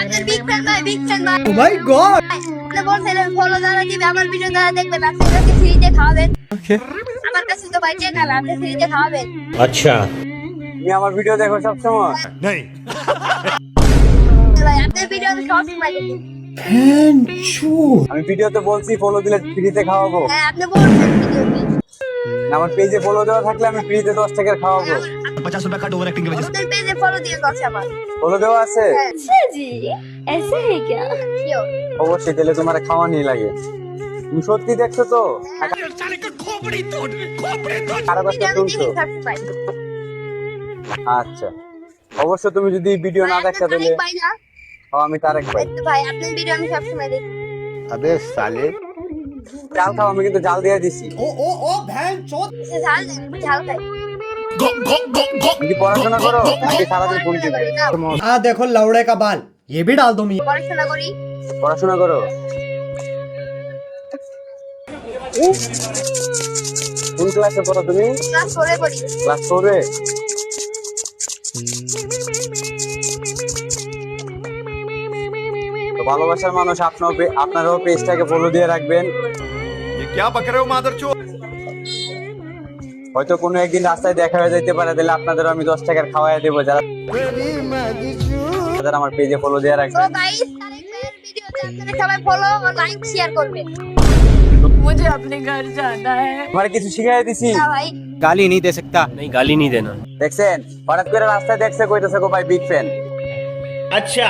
আপনার big fan ভাই, big fan ভাই। Oh my god! আপনি বলছিলেন ফলো দ্বারা দিবে, আমার ভিডিও দ্বারা দেখবেন, আপনি আমাকে ফ্রিতে খাওয়াবেন। Okay. আমার কাছে তো ভাই টাকা না, আপনি ফ্রিতে খাওয়াবেন। अच्छा তুমি আমার ভিডিও দেখো সবসময়? ভাই আপনার ভিডিও আমি সবসময় দেখি। আমি ভিডিওতে বলছি ফলো দিলে ফ্রিতে খাওয়াবো। হ্যাঁ আপনি বলছেন ভিডিওতে। আমার পেজে ফলো দেওয়া থাকলে আমি ফ্রিতে 10 টাকার খাওয়াবো। 50 रुपए कट ओवर एक्टिंग की वजह से। আপনার পেজে ফলো দিয়ে দশ আমার। ফলো দেওয়া আছে? अच्छा जी ऐसे है क्या? क्यों? অবশ্যই, তাহলে তোমার খাওয়ানি লাগে। তুমি সত্যি দেখছো তো? কারো কথা ভিডিও আমি শুনছো? দেখি সবসময়। আচ্ছা, অবশ্য তুমি যদি ভিডিও না দেখো আপনি তাহলে ভাই না? আমি তারেক ভাই। এই তো ভাই আপনার ভিডিও আমি সবসময় দেখি। अबे साले জাল খাও, আমি কিন্তু জাল দিয়ে দিছি। সে ঝাল দেন, ঝাল খাই। তুমি কি পড়াশোনা করো নাকি সারাদিন ফোন টিপো? हाँ देखो लौड़े का बाल, ये भी डाल दो मैं। পড়াশোনা করি। পড়াশোনা করো? কোন ক্লাসে পড়ো তুমি? ক্লাস 4 এ পড়ি। ক্লাস 4 এ? তো ভালোবাসার মানুষ আপনারও পেজটাকে ফলো দিয়ে রাখবেন। ये क्या बक रहे हो मादरचोद? হয়তো কোনো একদিন রাস্তায় দেখা হয়ে যেতে পারে, তাহলে আপনাদেরও আমি 10 টাকার খাওয়াই দেবো যারা আমার পেজে ফলো দিয়ে তো রাখবেন। গাইস তারেক ভাইয়ের ভিডিওতে আপনারা সবাই ফলো ও লাইক শেয়ার করবেন। मुझे अपने घर जाना है। তোমার কিছু শিখাই দিছি? না ভাই गाली नहीं दे सकता नहीं गाली नहीं देना দেখছেন, হঠাৎ করে রাস্তায় দেখছে কইতেছে গো ভাই বিগ ফ্যান। अच्छा